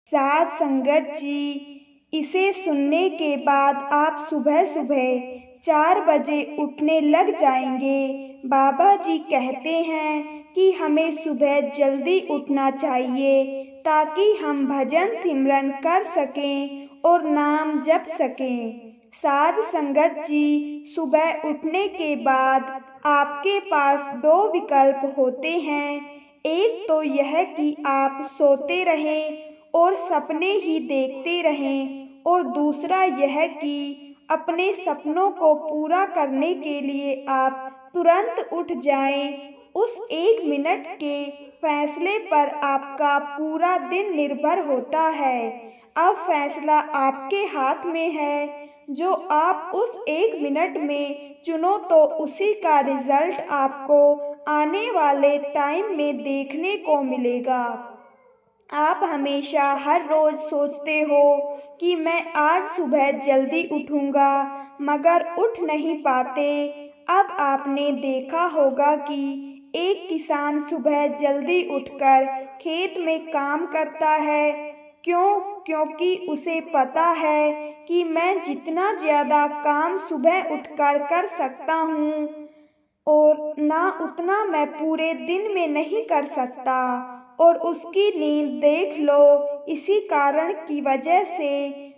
साध संगत जी, इसे सुनने के बाद आप सुबह सुबह 4 बजे उठने लग जाएंगे। बाबा जी कहते हैं कि हमें सुबह जल्दी उठना चाहिए ताकि हम भजन सिमरन कर सकें और नाम जप सकें। साध संगत जी, सुबह उठने के बाद आपके पास 2 विकल्प होते हैं। एक तो यह कि आप सोते रहें और सपने ही देखते रहें, और दूसरा यह कि अपने सपनों को पूरा करने के लिए आप तुरंत उठ जाएं। उस 1 मिनट के फैसले पर आपका पूरा दिन निर्भर होता है। अब फैसला आपके हाथ में है। जो आप उस 1 मिनट में चुनो तो उसी का रिजल्ट आपको आने वाले टाइम में देखने को मिलेगा। आप हमेशा हर रोज सोचते हो कि मैं आज सुबह जल्दी उठूंगा, मगर उठ नहीं पाते। अब आपने देखा होगा कि एक किसान सुबह जल्दी उठकर खेत में काम करता है। क्यों? क्योंकि उसे पता है कि मैं जितना ज़्यादा काम सुबह उठकर कर सकता हूँ और ना उतना मैं पूरे दिन में नहीं कर सकता। और उसकी नींद देख लो, इसी कारण की वजह से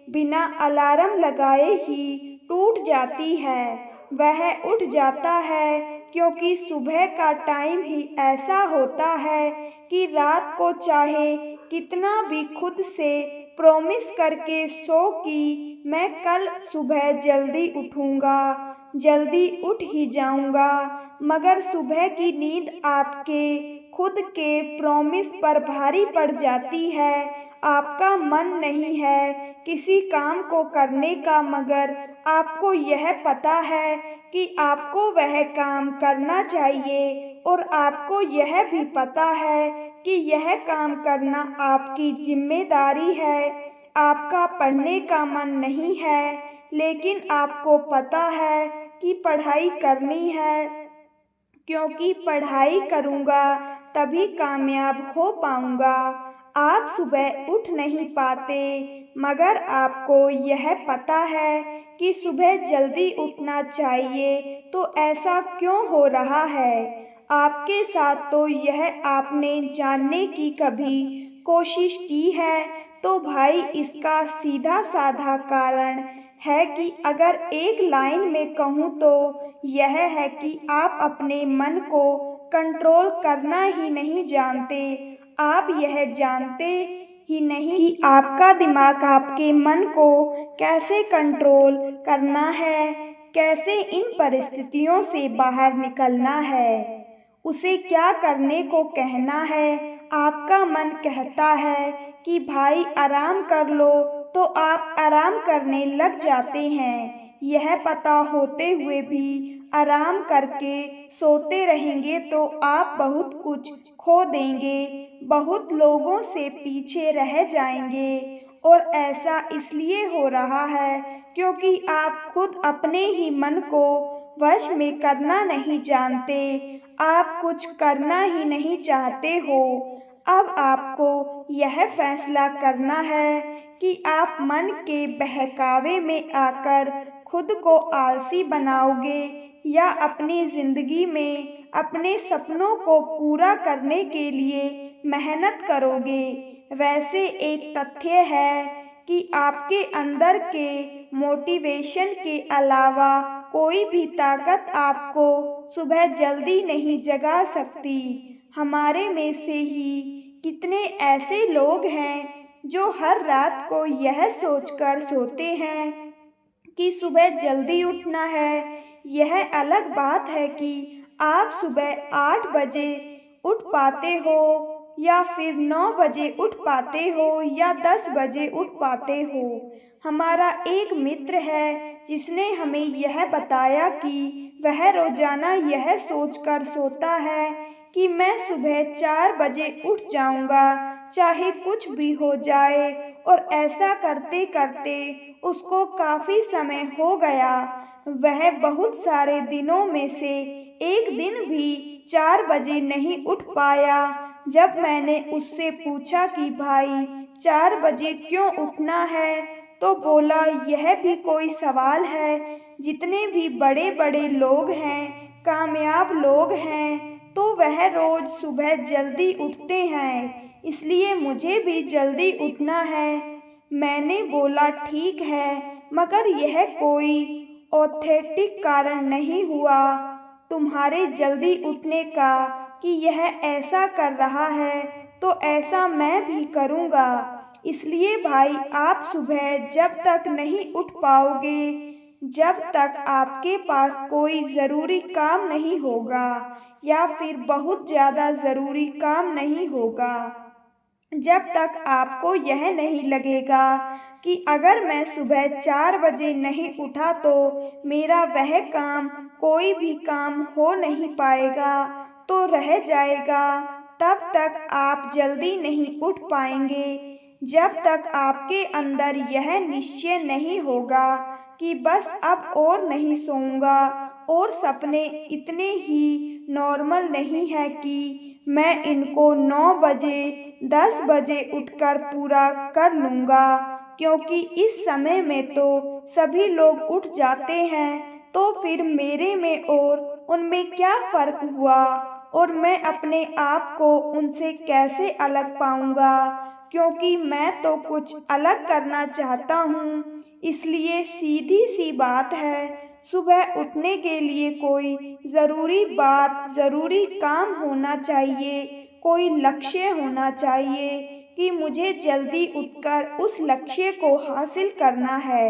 बिना अलार्म लगाए ही टूट जाती है। वह उठ जाता है क्योंकि सुबह का टाइम ही ऐसा होता है कि रात को चाहे कितना भी खुद से प्रॉमिस करके सो कि मैं कल सुबह जल्दी उठूंगा, जल्दी उठ ही जाऊंगा, मगर सुबह की नींद आपके खुद के प्रॉमिस पर भारी पड़ जाती है। आपका मन नहीं है किसी काम को करने का, मगर आपको यह पता है कि आपको वह काम करना चाहिए, और आपको यह भी पता है कि यह काम करना आपकी जिम्मेदारी है। आपका पढ़ने का मन नहीं है, लेकिन आपको पता है कि पढ़ाई करनी है, क्योंकि पढ़ाई करूँगा तभी कामयाब हो पाऊँगा। आप सुबह उठ नहीं पाते, मगर आपको यह पता है कि सुबह जल्दी उठना चाहिए, तो ऐसा क्यों हो रहा है आपके साथ? तो यह आपने जानने की कभी कोशिश की है? तो भाई, इसका सीधा साधा कारण है कि अगर एक लाइन में कहूँ तो यह है कि आप अपने मन को कंट्रोल करना ही नहीं जानते। आप यह जानते ही नहीं कि आपका दिमाग आपके मन को कैसे कंट्रोल करना है, कैसे इन परिस्थितियों से बाहर निकलना है, उसे क्या करने को कहना है। आपका मन कहता है कि भाई आराम कर लो, तो आप आराम करने लग जाते हैं। यह पता होते हुए भी आराम करके सोते रहेंगे तो आप बहुत कुछ खो देंगे, बहुत लोगों से पीछे रह जाएंगे। और ऐसा इसलिए हो रहा है क्योंकि आप खुद अपने ही मन को वश में करना नहीं जानते। आप कुछ करना ही नहीं चाहते हो। अब आपको यह फैसला करना है कि आप मन के बहकावे में आकर खुद को आलसी बनाओगे या अपनी जिंदगी में अपने सपनों को पूरा करने के लिए मेहनत करोगे। वैसे एक तथ्य है कि आपके अंदर के मोटिवेशन के अलावा कोई भी ताकत आपको सुबह जल्दी नहीं जगा सकती। हमारे में से ही कितने ऐसे लोग हैं जो हर रात को यह सोचकर सोते हैं कि सुबह जल्दी उठना है। यह अलग बात है कि आप सुबह 8 बजे उठ पाते हो या फिर 9 बजे उठ पाते हो या 10 बजे उठ पाते हो। हमारा एक मित्र है जिसने हमें यह बताया कि वह रोजाना यह सोचकर सोता है कि मैं सुबह 4 बजे उठ जाऊंगा, चाहे कुछ भी हो जाए। और ऐसा करते करते उसको काफी समय हो गया। वह बहुत सारे दिनों में से एक दिन भी 4 बजे नहीं उठ पाया। जब मैंने उससे पूछा कि भाई 4 बजे क्यों उठना है? तो बोला, यह भी कोई सवाल है। जितने भी बड़े बड़े लोग हैं, कामयाब लोग हैं, तो वह रोज सुबह जल्दी उठते हैं, इसलिए मुझे भी जल्दी उठना है। मैंने बोला, ठीक है, मगर यह कोई ऑथेंटिक कारण नहीं हुआ तुम्हारे जल्दी उठने का कि यह ऐसा कर रहा है तो ऐसा मैं भी करूँगा। इसलिए भाई, आप सुबह जब तक नहीं उठ पाओगे, जब तक आपके पास कोई ज़रूरी काम नहीं होगा या फिर बहुत ज़्यादा ज़रूरी काम नहीं होगा, जब तक आपको यह नहीं लगेगा कि अगर मैं सुबह 4 बजे नहीं उठा तो मेरा वह काम, कोई भी काम हो नहीं पाएगा, तो रह जाएगा, तब तक आप जल्दी नहीं उठ पाएंगे। जब तक आपके अंदर यह निश्चय नहीं होगा कि बस अब और नहीं सोऊंगा, और सपने इतने ही नॉर्मल नहीं है कि मैं इनको 9 बजे 10 बजे उठकर पूरा कर लूँगा, क्योंकि इस समय में तो सभी लोग उठ जाते हैं, तो फिर मेरे में और उनमें क्या फ़र्क हुआ, और मैं अपने आप को उनसे कैसे अलग पाऊँगा, क्योंकि मैं तो कुछ अलग करना चाहता हूँ। इसलिए सीधी सी बात है, सुबह उठने के लिए कोई ज़रूरी बात, ज़रूरी काम होना चाहिए, कोई लक्ष्य होना चाहिए कि मुझे जल्दी उठकर उस लक्ष्य को हासिल करना है।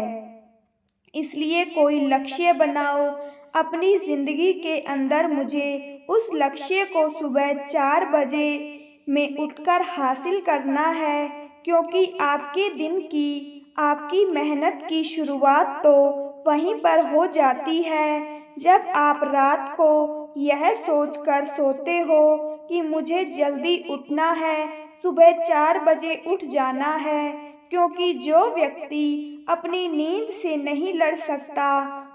इसलिए कोई लक्ष्य बनाओ अपनी ज़िंदगी के अंदर। मुझे उस लक्ष्य को सुबह 4 बजे में उठकर हासिल करना है, क्योंकि आपके दिन की, आपकी मेहनत की शुरुआत तो वहीं पर हो जाती है, जब आप रात को यह सोचकर सोते हो कि मुझे जल्दी उठना है, सुबह 4 बजे उठ जाना है। क्योंकि जो व्यक्ति अपनी नींद से नहीं लड़ सकता,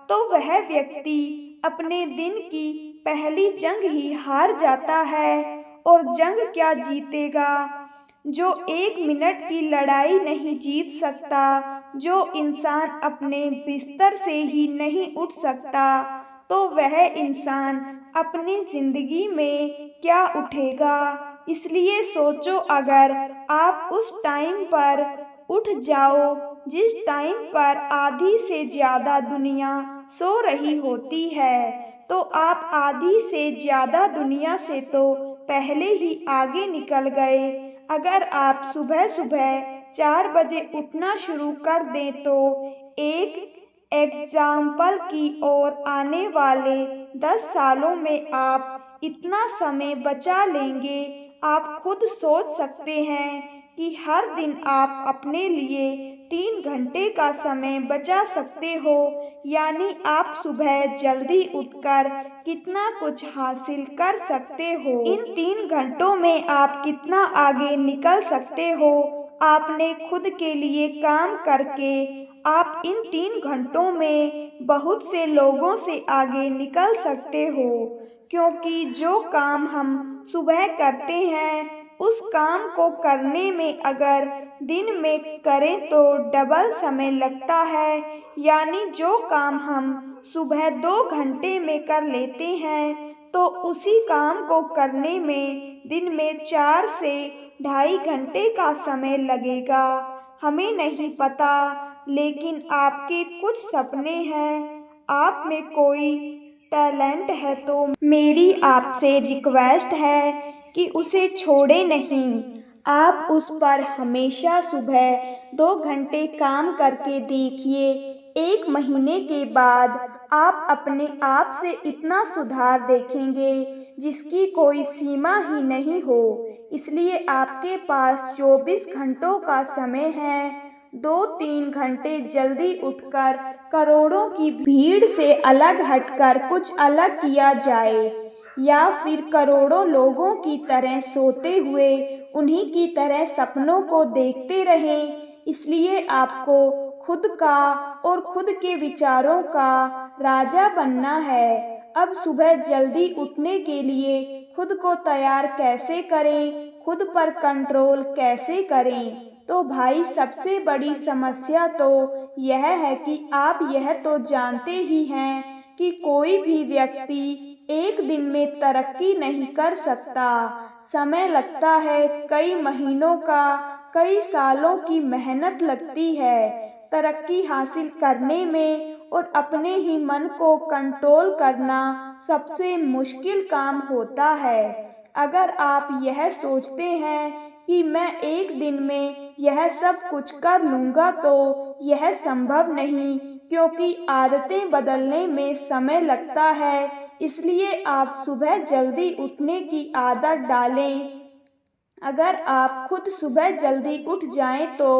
तो वह व्यक्ति अपने दिन की पहली जंग ही हार जाता है, और जंग क्या जीतेगा? जो 1 मिनट की लड़ाई नहीं जीत सकता, जो इंसान अपने बिस्तर से ही नहीं उठ सकता, तो वह इंसान अपनी ज़िंदगी में क्या उठेगा? इसलिए सोचो, अगर आप उस टाइम पर उठ जाओ जिस टाइम पर आधी से ज़्यादा दुनिया सो रही होती है, तो आप आधी से ज़्यादा दुनिया से तो पहले ही आगे निकल गए। अगर आप सुबह सुबह 4 बजे उठना शुरू कर दें, तो एक एग्जाम्पल की ओर आने वाले 10 सालों में आप इतना समय बचा लेंगे। आप खुद सोच सकते हैं कि हर दिन आप अपने लिए 3 घंटे का समय बचा सकते हो, यानी आप सुबह जल्दी उठकर कितना कुछ हासिल कर सकते हो। इन 3 घंटों में आप कितना आगे निकल सकते हो। आपने खुद के लिए काम करके आप इन 3 घंटों में बहुत से लोगों से आगे निकल सकते हो, क्योंकि जो काम हम सुबह करते हैं, उस काम को करने में अगर दिन में करें तो डबल समय लगता है। यानी जो काम हम सुबह 2 घंटे में कर लेते हैं, तो उसी काम को करने में दिन में 4 से ढाई घंटे का समय लगेगा। हमें नहीं पता, लेकिन आपके कुछ सपने हैं, आप में कोई टैलेंट है, तो मेरी आपसे रिक्वेस्ट है कि उसे छोड़े नहीं। आप उस पर हमेशा सुबह 2 घंटे काम करके देखिए। 1 महीने के बाद आप अपने आप से इतना सुधार देखेंगे जिसकी कोई सीमा ही नहीं हो। इसलिए आपके पास 24 घंटों का समय है। 2-3 घंटे जल्दी उठकर करोड़ों की भीड़ से अलग हटकर कुछ अलग किया जाए, या फिर करोड़ों लोगों की तरह सोते हुए उन्हीं की तरह सपनों को देखते रहें। इसलिए आपको खुद का और खुद के विचारों का राजा बनना है। अब सुबह जल्दी उठने के लिए खुद को तैयार कैसे करें, खुद पर कंट्रोल कैसे करें? तो भाई सबसे बड़ी समस्या तो यह है कि आप यह तो जानते ही हैं कि कोई भी व्यक्ति एक दिन में तरक्की नहीं कर सकता। समय लगता है, कई महीनों का, कई सालों की मेहनत लगती है तरक्की हासिल करने में। और अपने ही मन को कंट्रोल करना सबसे मुश्किल काम होता है। अगर आप यह सोचते हैं कि मैं एक दिन में यह सब कुछ कर लूँगा, तो यह संभव नहीं, क्योंकि आदतें बदलने में समय लगता है। इसलिए आप सुबह जल्दी उठने की आदत डालें। अगर आप खुद सुबह जल्दी उठ जाएं तो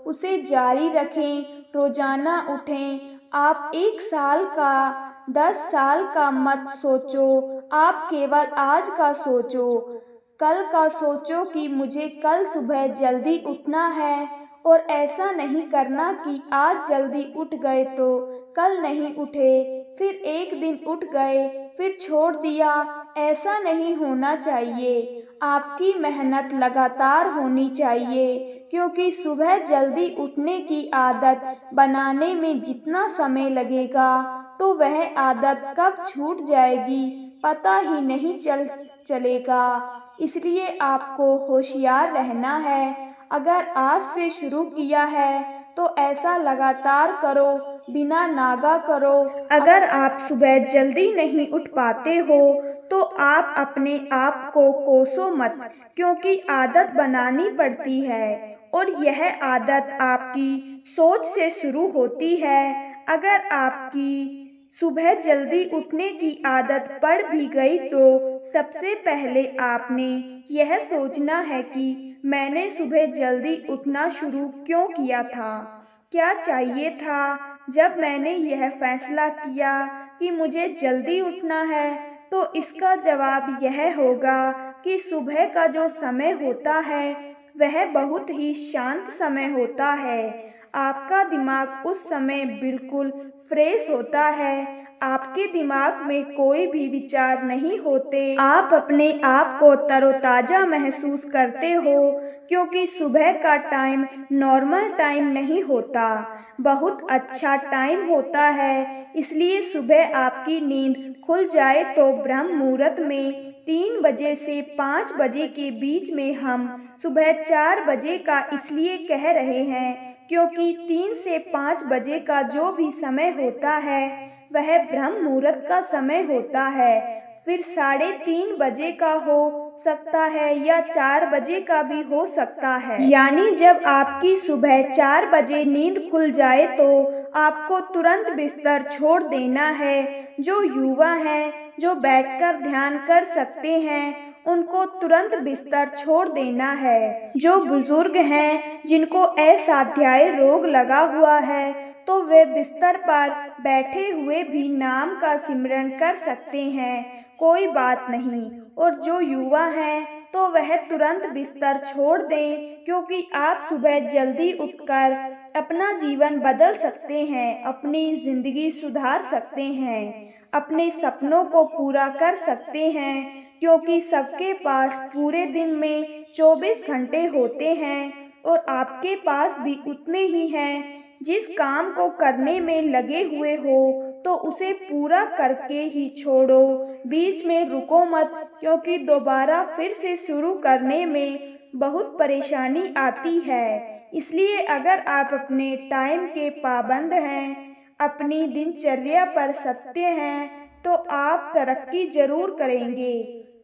उसे जारी रखें, रोजाना उठें। आप 1 साल का, 10 साल का मत सोचो, आप केवल आज का सोचो। कल का सोचो कि मुझे कल सुबह जल्दी उठना है, और ऐसा नहीं करना कि आज जल्दी उठ गए तो कल नहीं उठे, फिर एक दिन उठ गए फिर छोड़ दिया। ऐसा नहीं होना चाहिए। आपकी मेहनत लगातार होनी चाहिए, क्योंकि सुबह जल्दी उठने की आदत बनाने में जितना समय लगेगा, तो वह आदत कब छूट जाएगी पता ही नहीं चलेगा। इसलिए आपको होशियार रहना है। अगर आज से शुरू किया है तो ऐसा लगातार करो, बिना नागा करो। अगर आप सुबह जल्दी नहीं उठ पाते हो तो आप अपने आप को कोसो मत, क्योंकि आदत बनानी पड़ती है, और यह आदत आपकी सोच से शुरू होती है। अगर आपकी सुबह जल्दी उठने की आदत पड़ भी गई तो सबसे पहले आपने यह सोचना है कि मैंने सुबह जल्दी उठना शुरू क्यों किया था, क्या चाहिए था जब मैंने यह फैसला किया कि मुझे जल्दी उठना है। तो इसका जवाब यह होगा कि सुबह का जो समय होता है वह बहुत ही शांत समय होता है। आपका दिमाग उस समय बिल्कुल फ्रेश होता है। आपके दिमाग में कोई भी विचार नहीं होते। आप अपने आप को तरोताजा महसूस करते हो, क्योंकि सुबह का टाइम नॉर्मल टाइम नहीं होता, बहुत अच्छा टाइम होता है। इसलिए सुबह आपकी नींद खुल जाए तो ब्रह्म मुहूर्त में 3 बजे से 5 बजे के बीच में, हम सुबह 4 बजे का इसलिए कह रहे हैं क्योंकि 3 से 5 बजे का जो भी समय होता है वह ब्रह्म मुहूर्त का समय होता है। फिर 3:30 बजे का हो सकता है या 4 बजे का भी हो सकता है। यानी जब आपकी सुबह 4 बजे नींद खुल जाए तो आपको तुरंत बिस्तर छोड़ देना है। जो युवा हैं, जो बैठकर ध्यान कर सकते हैं, उनको तुरंत बिस्तर छोड़ देना है। जो बुजुर्ग हैं, जिनको असाध्याय रोग लगा हुआ है, तो वे बिस्तर पर बैठे हुए भी नाम का सिमरन कर सकते हैं, कोई बात नहीं। और जो युवा हैं तो वह तुरंत बिस्तर छोड़ दें, क्योंकि आप सुबह जल्दी उठकर अपना जीवन बदल सकते हैं, अपनी जिंदगी सुधार सकते हैं, अपने सपनों को पूरा कर सकते हैं। क्योंकि सबके पास पूरे दिन में 24 घंटे होते हैं, और आपके पास भी उतने ही हैं। जिस काम को करने में लगे हुए हो तो उसे पूरा करके ही छोड़ो, बीच में रुको मत, क्योंकि दोबारा फिर से शुरू करने में बहुत परेशानी आती है। इसलिए अगर आप अपने टाइम के पाबंद हैं, अपनी दिनचर्या पर सत्य हैं, तो आप तरक्की जरूर करेंगे।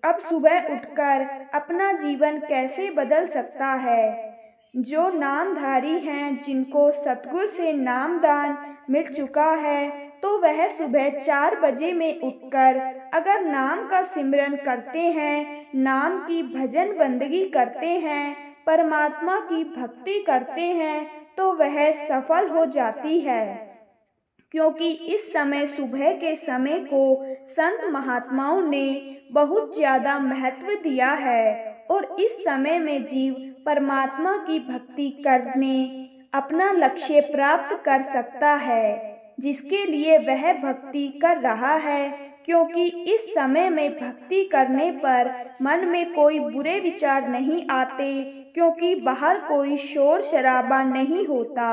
अब सुबह उठकर अपना जीवन कैसे बदल सकता है? जो नामधारी हैं, जिनको सतगुरु से नामदान मिल चुका है, तो वह सुबह 4 बजे में उठकर अगर नाम का सिमरन करते हैं, नाम की भजन बंदगी करते हैं, परमात्मा की भक्ति करते हैं, तो वह सफल हो जाती है। क्योंकि इस समय सुबह के समय को संत महात्माओं ने बहुत ज़्यादा महत्व दिया है, और इस समय में जीव परमात्मा की भक्ति करने अपना लक्ष्य प्राप्त कर सकता है। जिसके लिए वह भक्ति कर रहा है, क्योंकि इस समय में भक्ति करने पर मन में कोई बुरे विचार नहीं आते, क्योंकि बाहर कोई शोर शराबा नहीं होता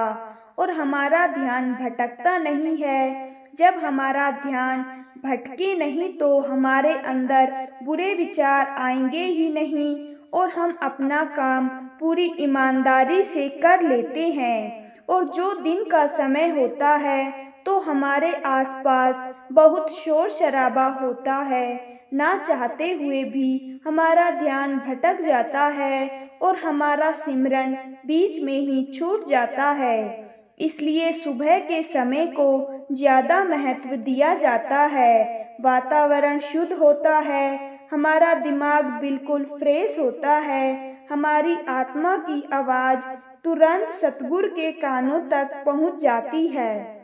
और हमारा ध्यान भटकता नहीं है। जब हमारा ध्यान भटके नहीं तो हमारे अंदर बुरे विचार आएंगे ही नहीं और हम अपना काम पूरी ईमानदारी से कर लेते हैं। और जो दिन का समय होता है तो हमारे आसपास बहुत शोर शराबा होता है, ना चाहते हुए भी हमारा ध्यान भटक जाता है और हमारा सिमरन बीच में ही छूट जाता है। इसलिए सुबह के समय को ज़्यादा महत्व दिया जाता है। वातावरण शुद्ध होता है, हमारा दिमाग बिल्कुल फ्रेश होता है, हमारी आत्मा की आवाज़ तुरंत सतगुरु के कानों तक पहुंच जाती है।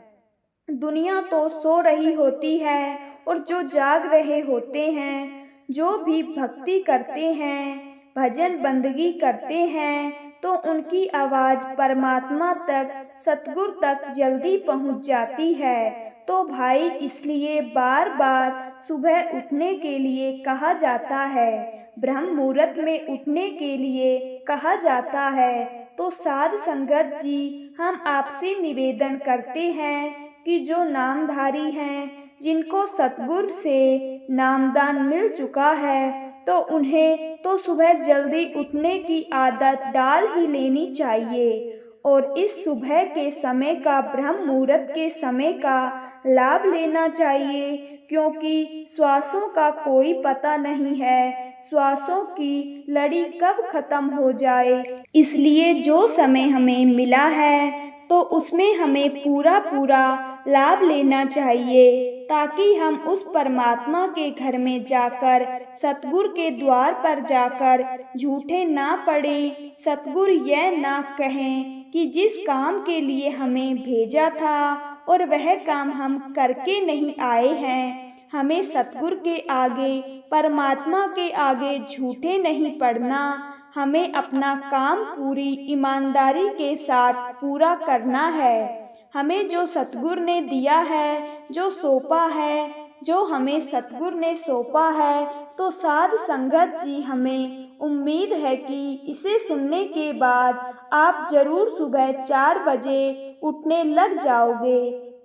दुनिया तो सो रही होती है और जो जाग रहे होते हैं, जो भी भक्ति करते हैं, भजन बंदगी करते हैं, तो उनकी आवाज़ परमात्मा तक, सतगुरु तक जल्दी पहुंच जाती है। तो भाई, इसलिए बार बार सुबह उठने के लिए कहा जाता है, ब्रह्म मुहूर्त में उठने के लिए कहा जाता है। तो साध संगत जी, हम आपसे निवेदन करते हैं कि जो नामधारी हैं, जिनको सतगुरु से नामदान मिल चुका है, तो उन्हें तो सुबह जल्दी उठने की आदत डाल ही लेनी चाहिए और इस सुबह के समय का, ब्रह्म मुहूर्त के समय का लाभ लेना चाहिए, क्योंकि श्वासों का कोई पता नहीं है, श्वासों की लड़ी कब खत्म हो जाए। इसलिए जो समय हमें मिला है तो उसमें हमें पूरा पूरा लाभ लेना चाहिए, ताकि हम उस परमात्मा के घर में जाकर, सतगुरु के द्वार पर जाकर झूठे ना पड़े, सतगुरु यह ना कहें कि जिस काम के लिए हमें भेजा था और वह काम हम करके नहीं आए हैं। हमें सतगुरु के आगे, परमात्मा के आगे झूठे नहीं पड़ना, हमें अपना काम पूरी ईमानदारी के साथ पूरा करना है। हमें जो सतगुरु ने दिया है, जो सौंपा है, जो हमें सतगुरु ने सौंपा है, तो साध संगत जी, हमें उम्मीद है कि इसे सुनने के बाद आप जरूर सुबह 4 बजे उठने लग जाओगे,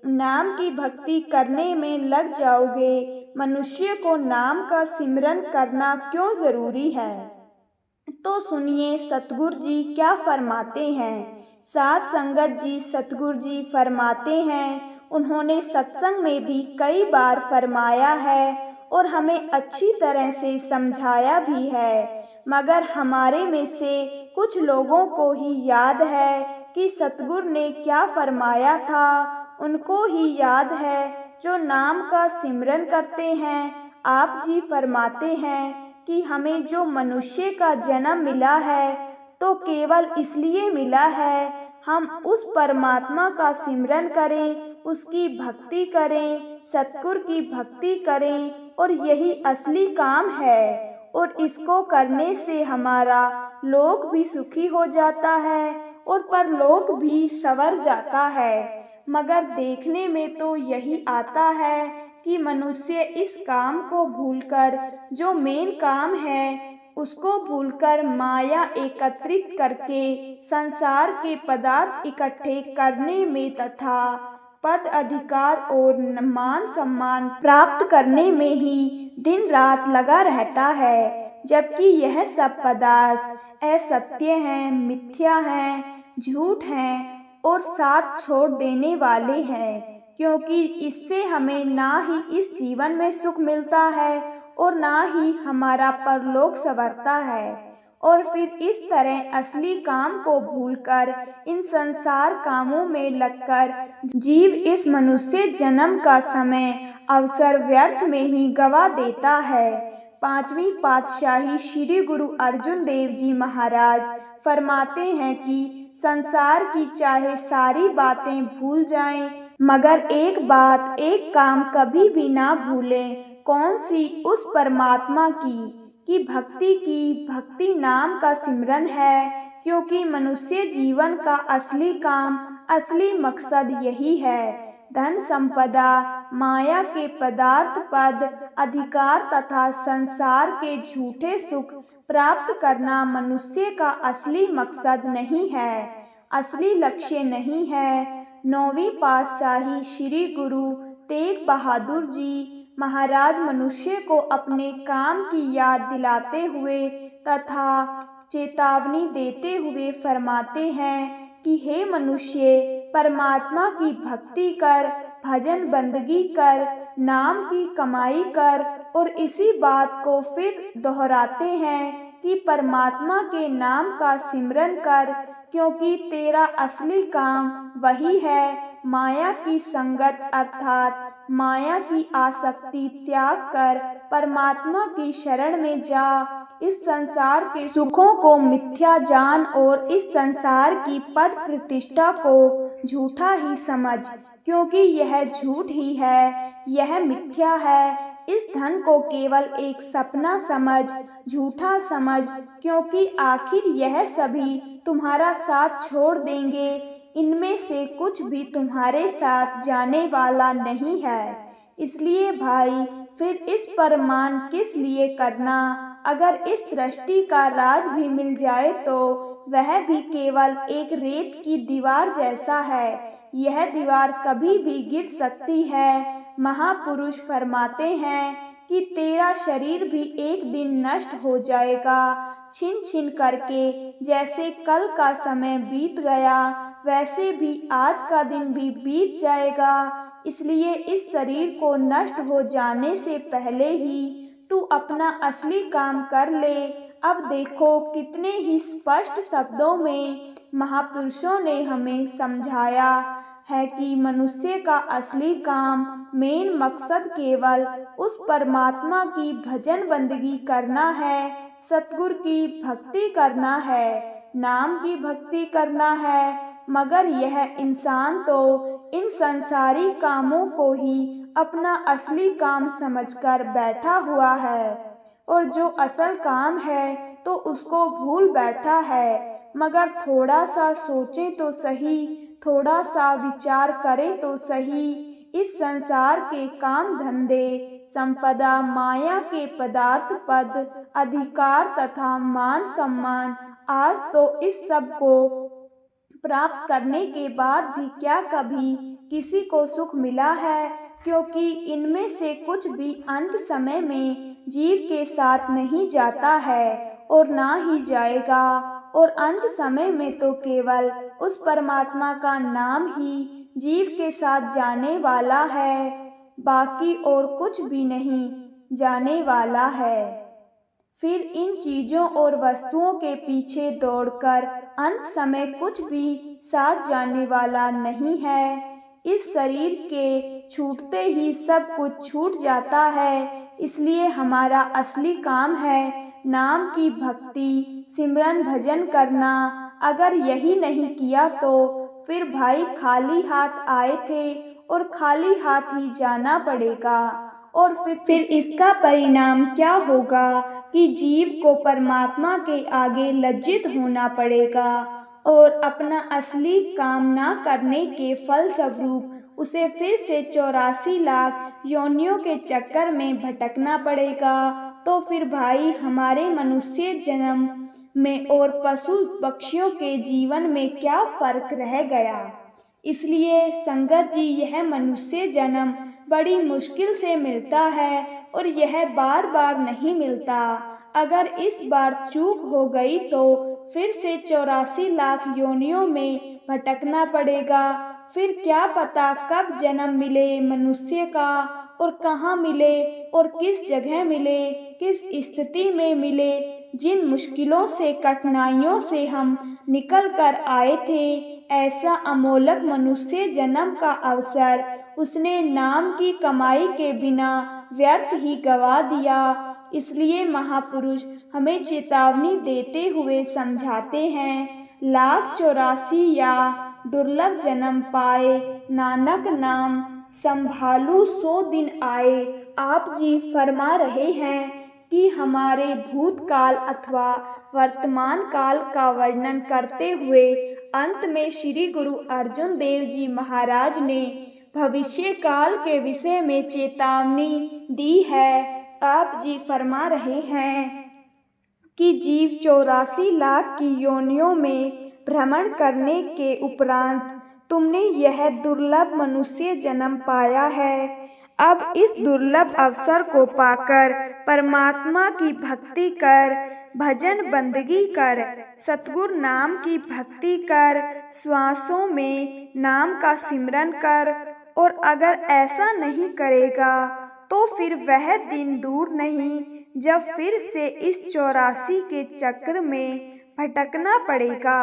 नाम की भक्ति करने में लग जाओगे। मनुष्य को नाम का सिमरन करना क्यों ज़रूरी है, तो सुनिए सतगुरु जी क्या फरमाते हैं। साध संगत जी, सतगुरु जी फरमाते हैं, उन्होंने सत्संग में भी कई बार फरमाया है और हमें अच्छी तरह से समझाया भी है, मगर हमारे में से कुछ लोगों को ही याद है कि सतगुरु ने क्या फरमाया था। उनको ही याद है जो नाम का सिमरन करते हैं। आप जी फरमाते हैं कि हमें जो मनुष्य का जन्म मिला है तो केवल इसलिए मिला है, हम उस परमात्मा का सिमरन करें, उसकी भक्ति करें, सतगुरु की भक्ति करें, और यही असली काम है। और इसको करने से हमारा लोक भी सुखी हो जाता है और परलोक भी संवर जाता है। मगर देखने में तो यही आता है कि मनुष्य इस काम को भूलकर, जो मेन काम है उसको भूलकर, माया एकत्रित करके संसार के पदार्थ इकट्ठे करने में तथा पद अधिकार और मान सम्मान प्राप्त करने में ही दिन रात लगा रहता है, जबकि यह सब पदार्थ असत्य हैं, मिथ्या हैं, झूठ हैं और साथ छोड़ देने वाले हैं, क्योंकि इससे हमें ना ही इस जीवन में सुख मिलता है और ना ही हमारा परलोक संवरता है। और फिर इस तरह असली काम को भूलकर इन संसार कामों में लगकर जीव इस मनुष्य जन्म का समय अवसर व्यर्थ में ही गवा देता है। 5वीं पातशाही श्री गुरु अर्जुन देव जी महाराज फरमाते हैं कि संसार की चाहे सारी बातें भूल जाएं, मगर एक बात, एक काम कभी भी ना भूलें। कौन सी? उस परमात्मा की भक्ति की। भक्ति नाम का सिमरन है, क्योंकि मनुष्य जीवन का असली काम, असली मकसद यही है। धन संपदा, माया के पदार्थ पद अधिकार तथा संसार के झूठे सुख प्राप्त करना मनुष्य का असली मकसद नहीं है, असली लक्ष्य नहीं है। 9वीं पातशाही श्री गुरु तेग बहादुर जी महाराज मनुष्य को अपने काम की याद दिलाते हुए तथा चेतावनी देते हुए फरमाते हैं कि हे मनुष्य, परमात्मा की भक्ति कर, भजन बंदगी कर, नाम की कमाई कर। और इसी बात को फिर दोहराते हैं कि परमात्मा के नाम का सिमरन कर, क्योंकि तेरा असली काम वही है। माया की संगत अर्थात माया की आसक्ति त्याग कर परमात्मा की शरण में जा। इस संसार के सुखों को मिथ्या जान और इस संसार की पद प्रतिष्ठा को झूठा ही समझ, क्योंकि यह झूठ ही है, यह मिथ्या है। इस धन को केवल एक सपना समझ, झूठा समझ, क्योंकि आखिर यह सभी तुम्हारा साथ छोड़ देंगे। इनमें से कुछ भी तुम्हारे साथ जाने वाला नहीं है। इसलिए भाई, फिर इस पर मान किस लिए करना? अगर इस सृष्टि का राज भी मिल जाए तो वह भी केवल एक रेत की दीवार जैसा है। यह दीवार कभी भी गिर सकती है। महापुरुष फरमाते हैं कि तेरा शरीर भी एक दिन नष्ट हो जाएगा, छिन छिन करके। जैसे कल का समय बीत गया, वैसे भी आज का दिन भी बीत जाएगा। इसलिए इस शरीर को नष्ट हो जाने से पहले ही तू अपना असली काम कर ले। अब देखो कितने ही स्पष्ट शब्दों में महापुरुषों ने हमें समझाया है कि मनुष्य का असली काम, मेन मकसद केवल उस परमात्मा की भजन बंदगी करना है, सतगुरु की भक्ति करना है, नाम की भक्ति करना है। मगर यह इंसान तो इन संसारी कामों को ही अपना असली काम समझकर बैठा हुआ है, और जो असल काम है तो उसको भूल बैठा है। मगर थोड़ा सा सोचे तो सही, थोड़ा सा विचार करे तो सही। इस संसार के काम धंधे, संपदा, माया के पदार्थ पद, अधिकार तथा मान सम्मान, आज तो इस सब को प्राप्त करने के बाद भी क्या कभी किसी को सुख मिला है? क्योंकि इनमें से कुछ भी अंत समय में जीव के साथ नहीं जाता है और ना ही जाएगा। और अंत समय में तो केवल उस परमात्मा का नाम ही जीव के साथ जाने वाला है, बाकी और कुछ भी नहीं जाने वाला है। फिर इन चीज़ों और वस्तुओं के पीछे दौड़कर अंत समय कुछ भी साथ जाने वाला नहीं है। इस शरीर के छूटते ही सब कुछ छूट जाता है। इसलिए हमारा असली काम है नाम की भक्ति, सिमरन, भजन करना। अगर यही नहीं किया तो फिर भाई खाली हाथ आए थे और खाली हाथ ही जाना पड़ेगा। और फिर इसका परिणाम क्या होगा कि जीव को परमात्मा के आगे लज्जित होना पड़ेगा और अपना असली काम ना करने के फलस्वरूप उसे फिर से 84 लाख योनियों के चक्कर में भटकना पड़ेगा। तो फिर भाई हमारे मनुष्य जन्म में और पशु पक्षियों के जीवन में क्या फर्क रह गया? इसलिए संगत जी, यह मनुष्य जन्म बड़ी मुश्किल से मिलता है और यह बार बार नहीं मिलता। अगर इस बार चूक हो गई तो फिर से 84 लाख योनियों में भटकना पड़ेगा। फिर क्या पता कब जन्म मिले मनुष्य का और कहाँ मिले और किस जगह मिले, किस स्थिति में मिले। जिन मुश्किलों से, कठिनाइयों से हम निकल कर आए थे, ऐसा अमोलक मनुष्य जन्म का अवसर उसने नाम की कमाई के बिना व्यर्थ ही गवा दिया। इसलिए महापुरुष हमें चेतावनी देते हुए समझाते हैं, लाख 84 या दुर्लभ जन्म पाए, नानक नाम संभालू 100 दिन आए। आप जी फरमा रहे हैं कि हमारे भूतकाल अथवा वर्तमान काल का वर्णन करते हुए अंत में श्री गुरु अर्जुन देव जी महाराज ने भविष्य काल के विषय में चेतावनी दी है। आप जी फरमा रहे हैं कि जीव 84 लाख की योनियों में भ्रमण करने के उपरांत तुमने यह दुर्लभ मनुष्य जन्म पाया है। अब इस दुर्लभ अवसर को पाकर परमात्मा की भक्ति कर, भजन बंदगी कर, सतगुरु नाम की भक्ति कर, श्वासों में नाम का सिमरन कर। और अगर ऐसा नहीं करेगा तो फिर वह दिन दूर नहीं जब फिर से इस 84 के चक्र में भटकना पड़ेगा।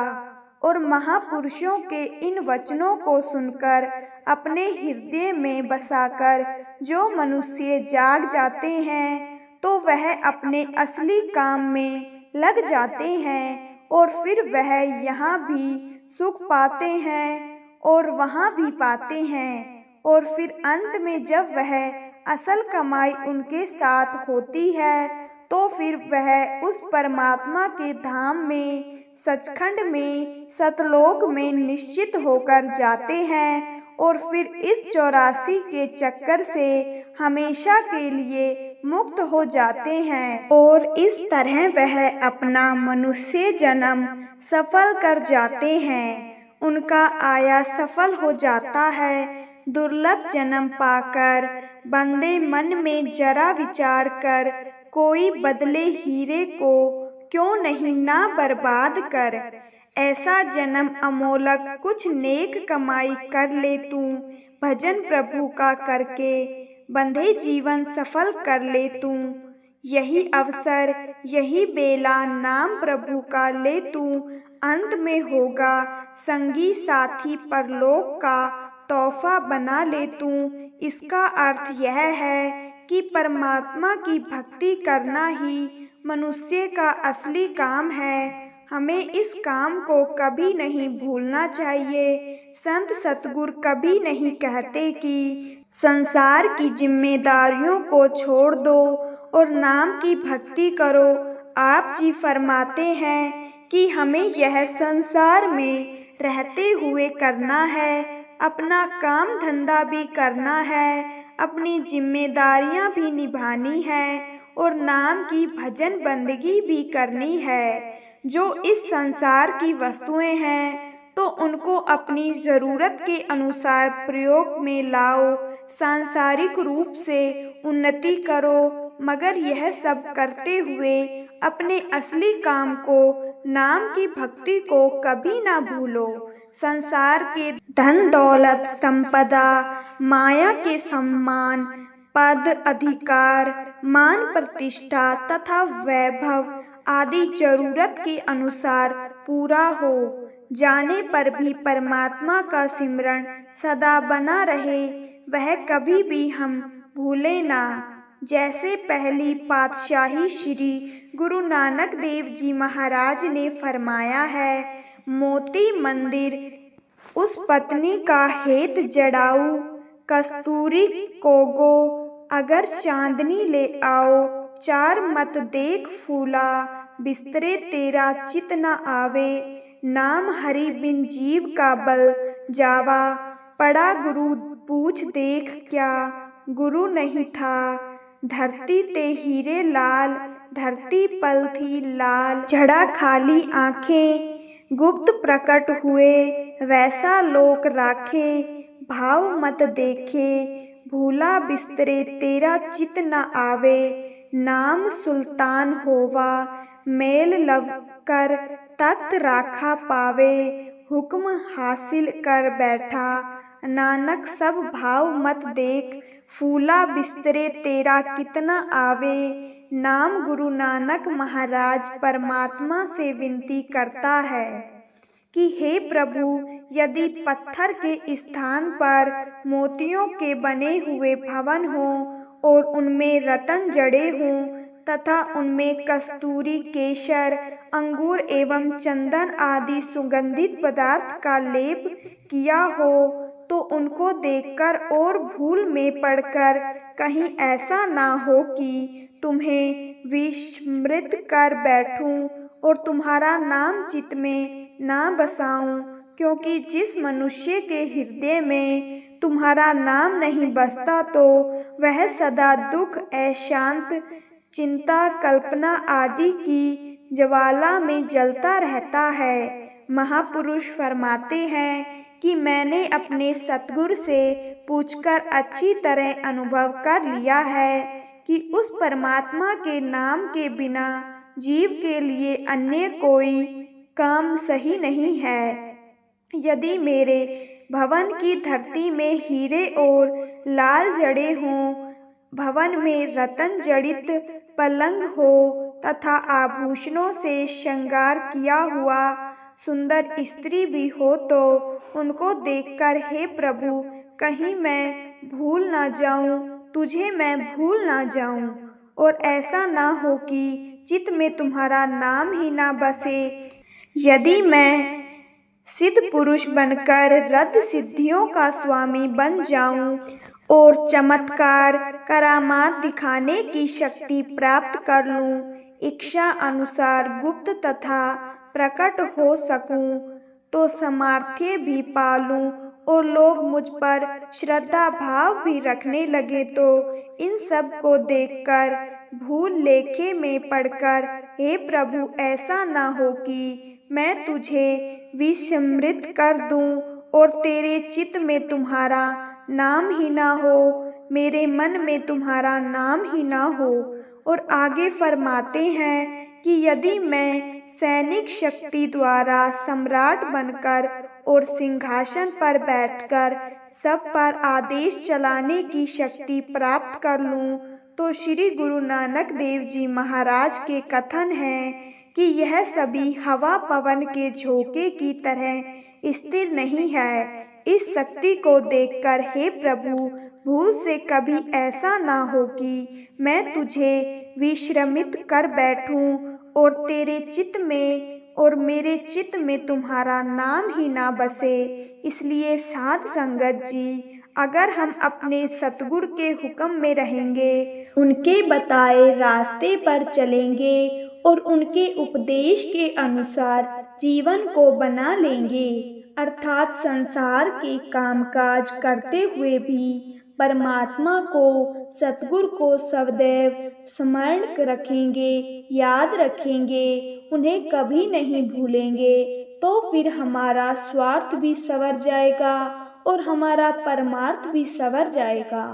और महापुरुषों के इन वचनों को सुनकर अपने हृदय में बसाकर जो मनुष्य जाग जाते हैं तो वह अपने असली काम में लग जाते हैं और फिर वह यहाँ भी सुख पाते हैं और वहाँ भी पाते हैं। और फिर अंत में जब वह असल कमाई उनके साथ होती है तो फिर वह उस परमात्मा के धाम में, सचखंड में, सतलोक में निश्चित होकर जाते हैं और फिर इस 84 के चक्कर से हमेशा के लिए मुक्त हो जाते हैं। और इस तरह वह अपना मनुष्य जन्म सफल कर जाते हैं। उनका आया सफल हो जाता है। दुर्लभ जन्म पाकर बंदे मन में जरा विचार कर, कोई बदले हीरे को क्यों नहीं ना बर्बाद कर। ऐसा जन्म अमोलक कुछ नेक कमाई कर ले तू, भजन प्रभु का करके बंधे जीवन सफल कर ले तू। यही अवसर, यही बेला नाम प्रभु का ले तू, अंत में होगा संगी साथी परलोक का तोहफा बना ले तू। इसका अर्थ यह है कि परमात्मा की भक्ति करना ही मनुष्य का असली काम है। हमें इस काम को कभी नहीं भूलना चाहिए। संत सतगुरु कभी नहीं कहते कि संसार की जिम्मेदारियों को छोड़ दो और नाम की भक्ति करो। आप जी फरमाते हैं कि हमें यह संसार में रहते हुए करना है, अपना काम धंधा भी करना है, अपनी जिम्मेदारियां भी निभानी है और नाम की भजन बंदगी भी करनी है। जो इस संसार की वस्तुएं हैं तो उनको अपनी ज़रूरत के अनुसार प्रयोग में लाओ, सांसारिक रूप से उन्नति करो, मगर यह सब करते हुए अपने असली काम को, नाम की भक्ति को कभी ना भूलो। संसार के धन दौलत संपदा, माया के सम्मान, पद अधिकार, मान प्रतिष्ठा तथा वैभव आदि जरूरत के अनुसार पूरा हो जाने पर भी परमात्मा का सिमरन सदा बना रहे, वह कभी भी हम भूले ना। जैसे पहली पातशाही श्री गुरु नानक देव जी महाराज ने फरमाया है, मोती मंदिर उस पत्नी का हेत जड़ाऊ, कस्तूरी को गो अगर चांदनी ले आओ, चार मत देख फूला बिस्तरे तेरा चित न आवे, नाम हरि बिन जीव का बल जावा, पड़ा गुरु पूछ देख क्या गुरु नहीं था, धरती ते हीरे लाल, धरती पल थी लाल, झड़ा खाली आंखें गुप्त प्रकट हुए, वैसा लोक राखे भाव मत देखे, भूला बिस्तरे तेरा चित न आवे, नाम सुल्तान होवा मेल लव कर तख्त राखा पावे, हुक्म हासिल कर बैठा नानक सब भाव मत देख, फूला बिस्तरे तेरा कितना आवे। नाम गुरु नानक महाराज परमात्मा से विनती करता है कि हे प्रभु, यदि पत्थर के स्थान पर मोतियों के बने हुए भवन हों और उनमें रतन जड़े हों तथा उनमें कस्तूरी, केशर, अंगूर एवं चंदन आदि सुगंधित पदार्थ का लेप किया हो तो उनको देखकर और भूल में पड़कर कहीं ऐसा ना हो कि तुम्हें विस्मृत कर बैठूं और तुम्हारा नाम चित्त में ना बसाऊं, क्योंकि जिस मनुष्य के हृदय में तुम्हारा नाम नहीं बसता तो वह सदा दुख, अशांत, चिंता, कल्पना आदि की ज्वाला में जलता रहता है। महापुरुष फरमाते हैं कि मैंने अपने सतगुरु से पूछकर अच्छी तरह अनुभव कर लिया है कि उस परमात्मा के नाम के बिना जीव के लिए अन्य कोई काम सही नहीं है। यदि मेरे भवन की धरती में हीरे और लाल जड़े हों, भवन में रतन जड़ित पलंग हो तथा आभूषणों से श्रृंगार किया हुआ सुंदर स्त्री भी हो, तो उनको देखकर हे प्रभु कहीं मैं भूल ना जाऊं, तुझे मैं भूल ना जाऊं। और ऐसा ना हो कि चित्त में तुम्हारा नाम ही ना बसे। यदि मैं सिद्ध पुरुष बनकर रद्द सिद्धियों का स्वामी बन जाऊं और चमत्कार करामात दिखाने की शक्ति प्राप्त कर लूं, इच्छा अनुसार गुप्त तथा प्रकट हो सकूं, तो सामर्थ्य भी पालूं और लोग मुझ पर श्रद्धा भाव भी रखने लगे, तो इन सब को देखकर भूल लेखे में पड़कर हे प्रभु ऐसा ना हो कि मैं तुझे विस्मृत कर दूं और तेरे चित्त में तुम्हारा नाम ही ना हो, मेरे मन में तुम्हारा नाम ही ना हो। और आगे फरमाते हैं कि यदि मैं सैनिक शक्ति द्वारा सम्राट बनकर और सिंहासन पर बैठकर सब पर आदेश चलाने की शक्ति प्राप्त कर लूं, तो श्री गुरु नानक देव जी महाराज के कथन है कि यह सभी हवा पवन के झोंके की तरह स्थिर नहीं है। इस शक्ति को देखकर हे प्रभु भूल से कभी ऐसा ना हो कि मैं तुझे विश्रमित कर बैठूं और तेरे चित्त में और मेरे चित्त में तुम्हारा नाम ही ना बसे। इसलिए साध संगत जी, अगर हम अपने सतगुरु के हुक्म में रहेंगे, उनके बताए रास्ते पर चलेंगे और उनके उपदेश के अनुसार जीवन को बना लेंगे, अर्थात संसार के कामकाज करते हुए भी परमात्मा को, सतगुरु को सदैव स्मरण रखेंगे, याद रखेंगे, उन्हें कभी नहीं भूलेंगे, तो फिर हमारा स्वार्थ भी संवर जाएगा और हमारा परमार्थ भी संवर जाएगा।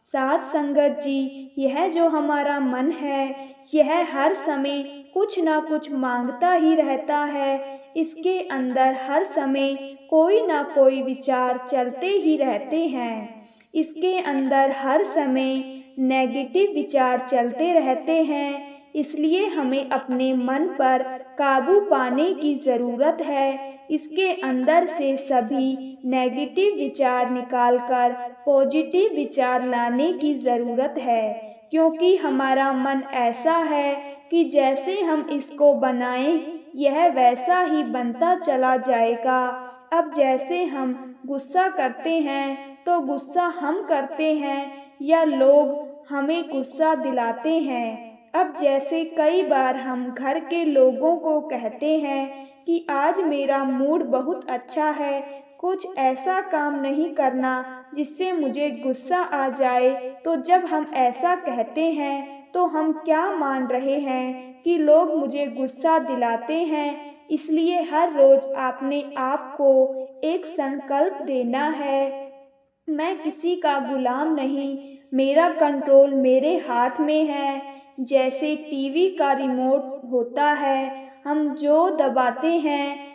साध संगत जी, यह जो हमारा मन है, यह हर समय कुछ ना कुछ मांगता ही रहता है। इसके अंदर हर समय कोई ना कोई विचार चलते ही रहते हैं। इसके अंदर हर समय नेगेटिव विचार चलते रहते हैं। इसलिए हमें अपने मन पर काबू पाने की ज़रूरत है। इसके अंदर से सभी नेगेटिव विचार निकालकर पॉजिटिव विचार लाने की ज़रूरत है, क्योंकि हमारा मन ऐसा है कि जैसे हम इसको बनाएं, यह वैसा ही बनता चला जाएगा। अब जैसे हम गुस्सा करते हैं तो गुस्सा हम करते हैं या लोग हमें गुस्सा दिलाते हैं। अब जैसे कई बार हम घर के लोगों को कहते हैं कि आज मेरा मूड बहुत अच्छा है, कुछ ऐसा काम नहीं करना जिससे मुझे गुस्सा आ जाए, तो जब हम ऐसा कहते हैं तो हम क्या मान रहे हैं कि लोग मुझे गुस्सा दिलाते हैं। इसलिए हर रोज आपने आप को एक संकल्प देना है, मैं किसी का गुलाम नहीं, मेरा कंट्रोल मेरे हाथ में है। जैसे टीवी का रिमोट होता है, हम जो दबाते हैं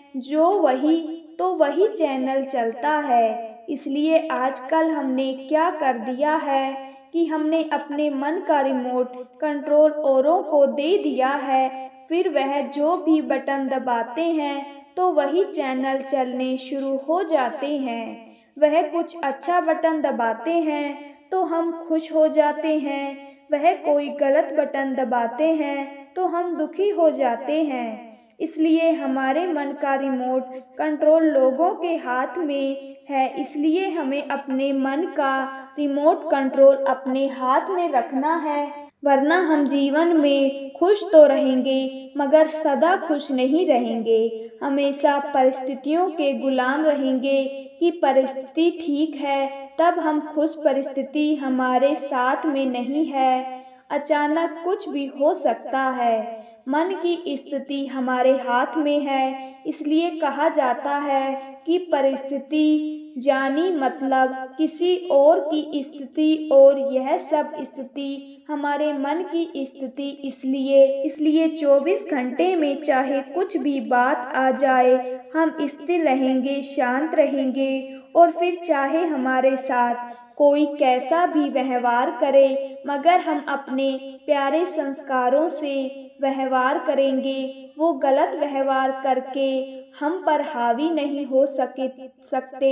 वही चैनल चलता है। इसलिए आजकल हमने क्या कर दिया है कि हमने अपने मन का रिमोट कंट्रोल औरों को दे दिया है। फिर वह जो भी बटन दबाते हैं तो वही चैनल चलने शुरू हो जाते हैं। वह कुछ अच्छा बटन दबाते हैं तो हम खुश हो जाते हैं, वह कोई गलत बटन दबाते हैं तो हम दुखी हो जाते हैं। इसलिए हमारे मन का रिमोट कंट्रोल लोगों के हाथ में है। इसलिए हमें अपने मन का रिमोट कंट्रोल अपने हाथ में रखना है वरना हम जीवन में खुश तो रहेंगे मगर सदा खुश नहीं रहेंगे। हमेशा परिस्थितियों के गुलाम रहेंगे कि परिस्थिति ठीक है तब हम खुश, परिस्थिति हमारे साथ में नहीं है। अचानक कुछ भी हो सकता है। मन की स्थिति हमारे हाथ में है, इसलिए कहा जाता है कि परिस्थिति जानी मतलब किसी और की स्थिति, और यह सब स्थिति हमारे मन की स्थिति। इसलिए 24 घंटे में चाहे कुछ भी बात आ जाए, हम स्थिर रहेंगे, शांत रहेंगे। और फिर चाहे हमारे साथ कोई कैसा भी व्यवहार करे, मगर हम अपने प्यारे संस्कारों से व्यवहार करेंगे। वो गलत व्यवहार करके हम पर हावी नहीं हो सकते,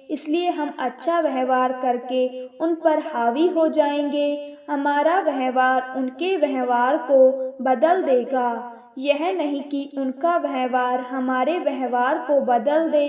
इसलिए हम अच्छा व्यवहार करके उन पर हावी हो जाएंगे। हमारा व्यवहार उनके व्यवहार को बदल देगा, यह नहीं कि उनका व्यवहार हमारे व्यवहार को बदल दे।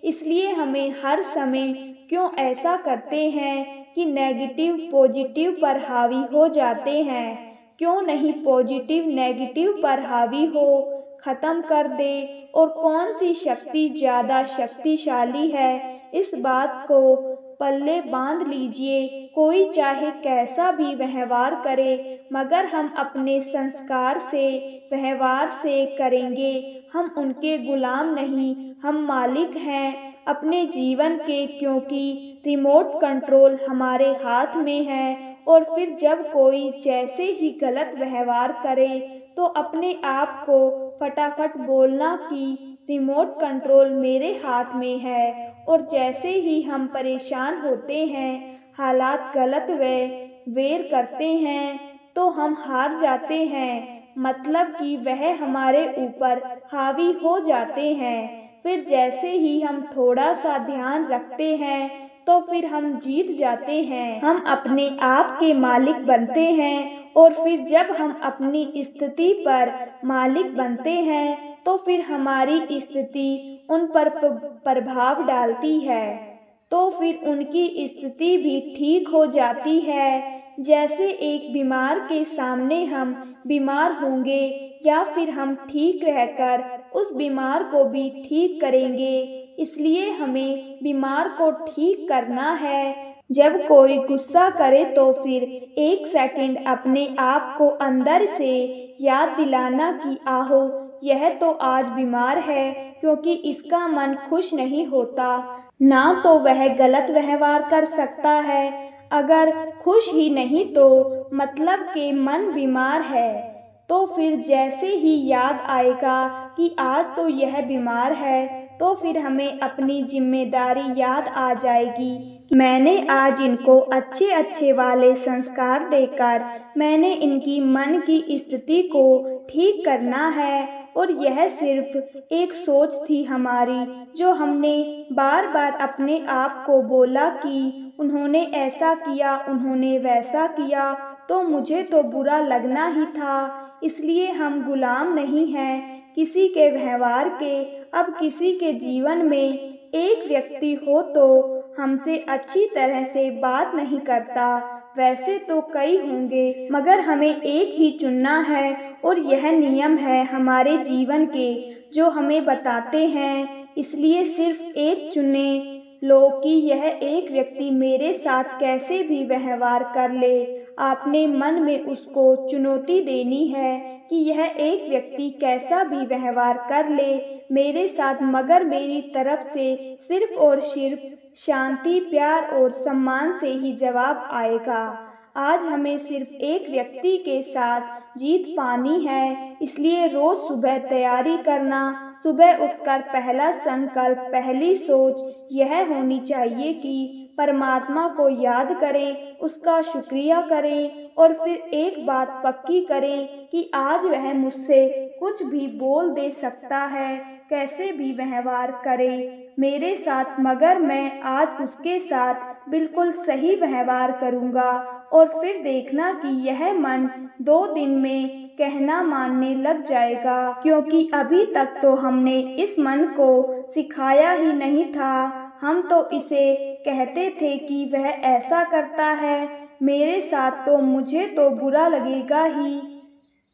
इसलिए हमें हर समय क्यों ऐसा करते हैं कि नेगेटिव पॉजिटिव पर हावी हो जाते हैं, क्यों नहीं पॉजिटिव नेगेटिव पर हावी हो, खत्म कर दे। और कौन सी शक्ति ज़्यादा शक्तिशाली है, इस बात को पल्ले बांध लीजिए। कोई चाहे कैसा भी व्यवहार करे, मगर हम अपने संस्कार से व्यवहार से करेंगे। हम उनके गुलाम नहीं, हम मालिक हैं अपने जीवन के, क्योंकि रिमोट कंट्रोल हमारे हाथ में है। और फिर जब कोई जैसे ही गलत व्यवहार करे तो अपने आप को फटाफट बोलना कि रिमोट कंट्रोल मेरे हाथ में है। और जैसे ही हम परेशान होते हैं, हालात गलत वेर करते हैं, तो हम हार जाते हैं, मतलब कि वह हमारे ऊपर हावी हो जाते हैं। फिर जैसे ही हम थोड़ा सा ध्यान रखते हैं तो फिर हम जीत जाते हैं, हम अपने आप के मालिक बनते हैं। और फिर जब हम अपनी स्थिति पर मालिक बनते हैं तो फिर हमारी स्थिति उन पर प्रभाव डालती है, तो फिर उनकी स्थिति भी ठीक हो जाती है। जैसे एक बीमार के सामने हम बीमार होंगे, या फिर हम ठीक रहकर उस बीमार को भी ठीक करेंगे। इसलिए हमें बीमार को ठीक करना है। जब कोई गुस्सा करे तो फिर 1 सेकंड अपने आप को अंदर से याद दिलाना कि आहो, यह तो आज बीमार है, क्योंकि इसका मन खुश नहीं होता, ना तो वह गलत व्यवहार कर सकता है। अगर खुश ही नहीं तो मतलब के मन बीमार है, तो फिर जैसे ही याद आएगा कि आज तो यह बीमार है, तो फिर हमें अपनी जिम्मेदारी याद आ जाएगी। मैंने आज इनको अच्छे अच्छे वाले संस्कार देकर मैंने इनकी मन की स्थिति को ठीक करना है। और यह सिर्फ एक सोच थी हमारी, जो हमने बार बार अपने आप को बोला कि उन्होंने ऐसा किया, उन्होंने वैसा किया, तो मुझे तो बुरा लगना ही था। इसलिए हम गुलाम नहीं हैं किसी के व्यवहार के। अब किसी के जीवन में एक व्यक्ति हो तो हमसे अच्छी तरह से बात नहीं करता, वैसे तो कई होंगे, मगर हमें एक ही चुनना है। और यह नियम है हमारे जीवन के, जो हमें बताते हैं। इसलिए सिर्फ एक चुने लो कि यह एक व्यक्ति मेरे साथ कैसे भी व्यवहार कर ले। आपने मन में उसको चुनौती देनी है कि यह एक व्यक्ति कैसा भी व्यवहार कर ले मेरे साथ, मगर मेरी तरफ से सिर्फ और सिर्फ शांति, प्यार और सम्मान से ही जवाब आएगा। आज हमें सिर्फ एक व्यक्ति के साथ जीत पानी है, इसलिए रोज सुबह तैयारी करना, सुबह उठकर पहला संकल्प, पहली सोच यह होनी चाहिए कि परमात्मा को याद करें, उसका शुक्रिया करें। और फिर एक बात पक्की करें कि आज वह मुझसे कुछ भी बोल दे सकता है, कैसे भी व्यवहार करे मेरे साथ, मगर मैं आज उसके साथ बिल्कुल सही व्यवहार करूँगा। और फिर देखना कि यह मन 2 दिन में कहना मानने लग जाएगा, क्योंकि अभी तक तो हमने इस मन को सिखाया ही नहीं था। हम तो इसे कहते थे कि वह ऐसा करता है मेरे साथ तो मुझे तो बुरा लगेगा ही,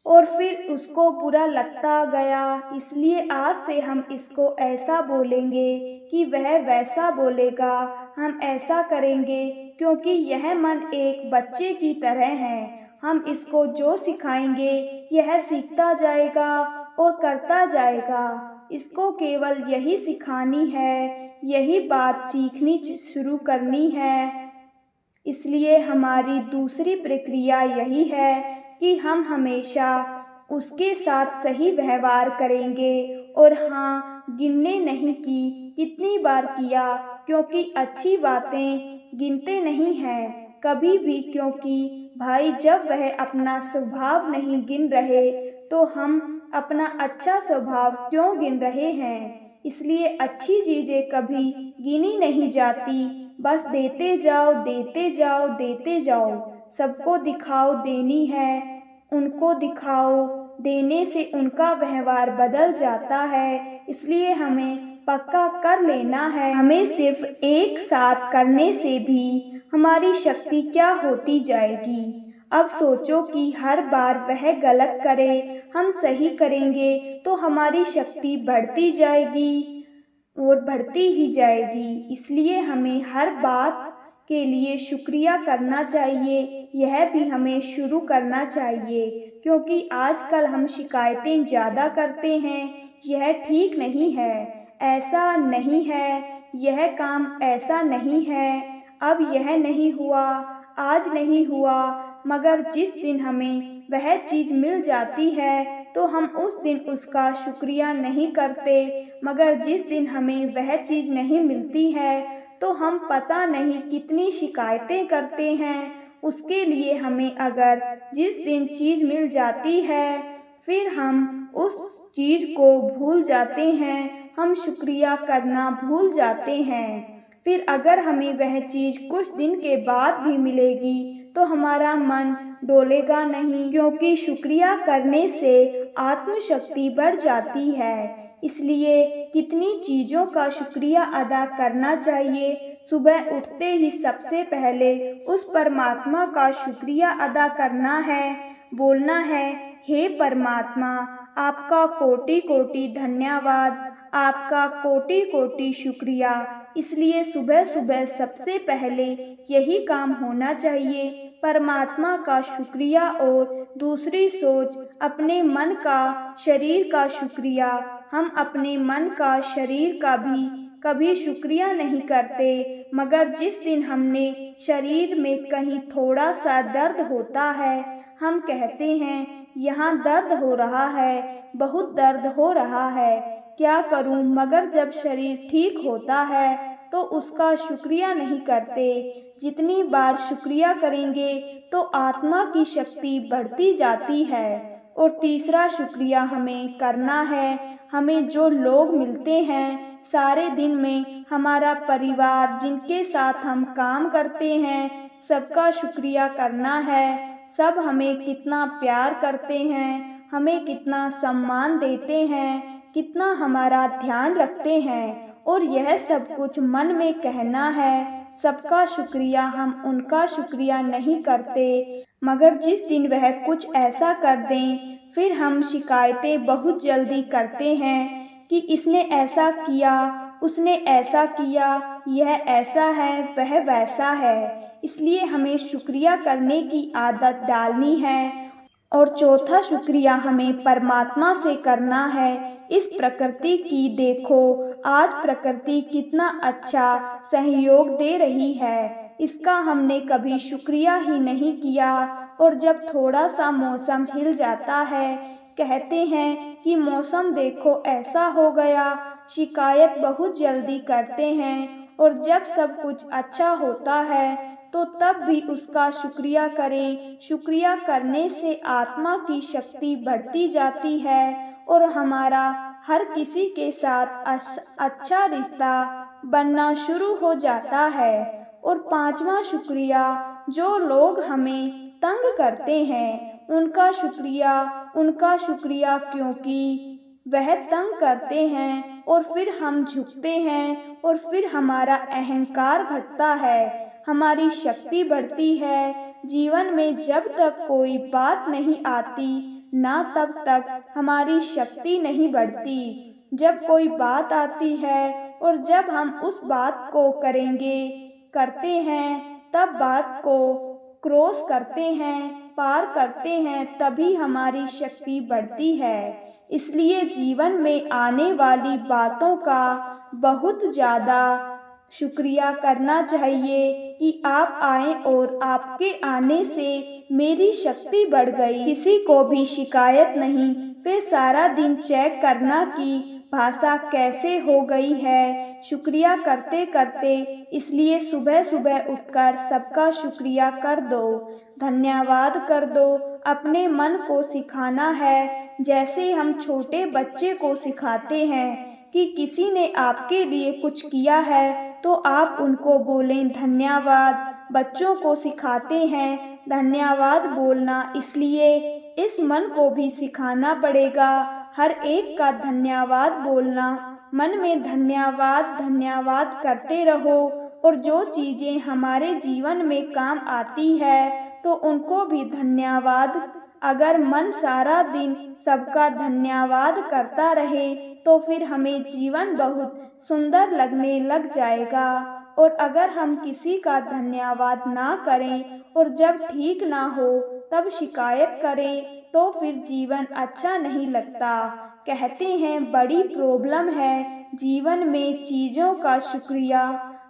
और फिर उसको बुरा लगता गया। इसलिए आज से हम इसको ऐसा बोलेंगे कि वह वैसा बोलेगा, हम ऐसा करेंगे, क्योंकि यह मन एक बच्चे की तरह है। हम इसको जो सिखाएंगे यह सीखता जाएगा और करता जाएगा। इसको केवल यही सिखानी है, यही बात सीखनी शुरू करनी है। इसलिए हमारी दूसरी प्रक्रिया यही है कि हम हमेशा उसके साथ सही व्यवहार करेंगे। और हाँ, गिनने नहीं कि कितनी बार किया, क्योंकि अच्छी बातें गिनते नहीं हैं कभी भी, क्योंकि भाई जब वह अपना स्वभाव नहीं गिन रहे तो हम अपना अच्छा स्वभाव क्यों गिन रहे हैं। इसलिए अच्छी चीज़ें कभी गिनी नहीं जाती, बस देते जाओ देते जाओ देते जाओ। सबको दिखाओ देनी है, उनको दिखाओ देने से उनका व्यवहार बदल जाता है। इसलिए हमें पक्का कर लेना है, हमें सिर्फ एक साथ करने से भी हमारी शक्ति क्या होती जाएगी। अब सोचो कि हर बार वह गलत करे, हम सही करेंगे तो हमारी शक्ति बढ़ती जाएगी और बढ़ती ही जाएगी। इसलिए हमें हर बात के लिए शुक्रिया करना चाहिए, यह भी हमें शुरू करना चाहिए, क्योंकि आजकल हम शिकायतें ज़्यादा करते हैं। यह ठीक नहीं है, ऐसा नहीं है, यह काम ऐसा नहीं है, अब यह नहीं हुआ, आज नहीं हुआ। मगर जिस दिन हमें वह चीज़ मिल जाती है तो हम उस दिन उसका शुक्रिया नहीं करते, मगर जिस दिन हमें वह चीज़ नहीं मिलती है तो हम पता नहीं कितनी शिकायतें करते हैं उसके लिए। हमें अगर जिस दिन चीज़ मिल जाती है फिर हम उस चीज़ को भूल जाते हैं, हम शुक्रिया करना भूल जाते हैं। फिर अगर हमें वह चीज़ कुछ दिन के बाद भी मिलेगी तो हमारा मन डोलेगा नहीं, क्योंकि शुक्रिया करने से आत्मशक्ति बढ़ जाती है। इसलिए कितनी चीज़ों का शुक्रिया अदा करना चाहिए। सुबह उठते ही सबसे पहले उस परमात्मा का शुक्रिया अदा करना है, बोलना है, हे परमात्मा आपका कोटि कोटि धन्यवाद, आपका कोटि कोटि शुक्रिया। इसलिए सुबह सुबह सबसे पहले यही काम होना चाहिए, परमात्मा का शुक्रिया। और दूसरी सोच अपने मन का, शरीर का शुक्रिया। हम अपने मन का, शरीर का भी कभी शुक्रिया नहीं करते, मगर जिस दिन हमने शरीर में कहीं थोड़ा सा दर्द होता है हम कहते हैं यहाँ दर्द हो रहा है, बहुत दर्द हो रहा है, क्या करूं। मगर जब शरीर ठीक होता है तो उसका शुक्रिया नहीं करते। जितनी बार शुक्रिया करेंगे तो आत्मा की शक्ति बढ़ती जाती है। और तीसरा शुक्रिया हमें करना है, हमें जो लोग मिलते हैं सारे दिन में, हमारा परिवार जिनके साथ हम काम करते हैं, सबका शुक्रिया करना है। सब हमें कितना प्यार करते हैं, हमें कितना सम्मान देते हैं, कितना हमारा ध्यान रखते हैं, और यह सब कुछ मन में कहना है। सबका शुक्रिया, हम उनका शुक्रिया नहीं करते, मगर जिस दिन वह कुछ ऐसा कर दें फिर हम शिकायतें बहुत जल्दी करते हैं कि इसने ऐसा किया, उसने ऐसा किया, यह ऐसा है, वह वैसा है। इसलिए हमें शुक्रिया करने की आदत डालनी है। और चौथा शुक्रिया हमें परमात्मा से करना है, इस प्रकृति की। देखो आज प्रकृति कितना अच्छा सहयोग दे रही है, इसका हमने कभी शुक्रिया ही नहीं किया। और जब थोड़ा सा मौसम हिल जाता है कहते हैं कि मौसम देखो ऐसा हो गया, शिकायत बहुत जल्दी करते हैं। और जब सब कुछ अच्छा होता है तो तब भी उसका शुक्रिया करें। शुक्रिया करने से आत्मा की शक्ति बढ़ती जाती है और हमारा हर किसी के साथ अच्छा रिश्ता बनना शुरू हो जाता है। और पांचवा शुक्रिया, जो लोग हमें तंग करते हैं उनका शुक्रिया क्योंकि वह तंग करते हैं और फिर हम झुकते हैं और फिर हमारा अहंकार घटता है, हमारी शक्ति बढ़ती है। जीवन में जब तक कोई बात नहीं आती ना तब तक हमारी शक्ति नहीं बढ़ती। जब कोई बात आती है और जब हम उस बात को करते हैं, तब बात को क्रॉस करते हैं, पार करते हैं, तभी हमारी शक्ति बढ़ती है। इसलिए जीवन में आने वाली बातों का बहुत ज़्यादा शुक्रिया करना चाहिए कि आप आए और आपके आने से मेरी शक्ति बढ़ गई। किसी को भी शिकायत नहीं, फिर सारा दिन चेक करना कि भाषा कैसे हो गई है। शुक्रिया करते करते, इसलिए सुबह सुबह उठकर सबका शुक्रिया कर दो, धन्यवाद कर दो। अपने मन को सिखाना है, जैसे हम छोटे बच्चे को सिखाते हैं कि किसी ने आपके लिए कुछ किया है तो आप उनको बोलें धन्यवाद। बच्चों को सिखाते हैं धन्यवाद बोलना, इसलिए इस मन को भी सिखाना पड़ेगा हर एक का धन्यवाद बोलना। मन में धन्यवाद धन्यवाद करते रहो और जो चीज़ें हमारे जीवन में काम आती है तो उनको भी धन्यवाद। अगर मन सारा दिन सबका धन्यवाद करता रहे तो फिर हमें जीवन बहुत सुंदर लगने लग जाएगा। और अगर हम किसी का धन्यवाद ना करें और जब ठीक ना हो तब शिकायत करें तो फिर जीवन अच्छा नहीं लगता। कहते हैं बड़ी प्रॉब्लम है जीवन में चीज़ों का शुक्रिया,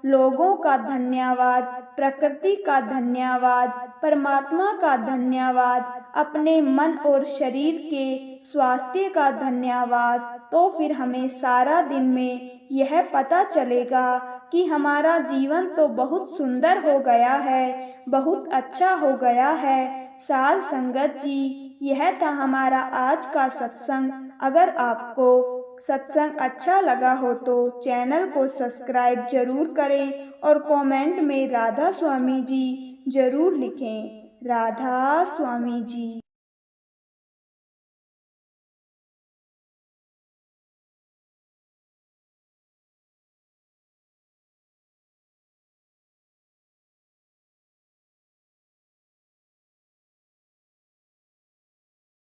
लोगों का धन्यवाद, प्रकृति का धन्यवाद, परमात्मा का धन्यवाद, अपने मन और शरीर के स्वास्थ्य का धन्यवाद। तो फिर हमें सारा दिन में यह पता चलेगा कि हमारा जीवन तो बहुत सुंदर हो गया है, बहुत अच्छा हो गया है। साध संगत जी, यह था हमारा आज का सत्संग। अगर आपको सत्संग अच्छा लगा हो तो चैनल को सब्सक्राइब जरूर करें और कमेंट में राधा स्वामी जी जरूर लिखें। राधा स्वामी जी।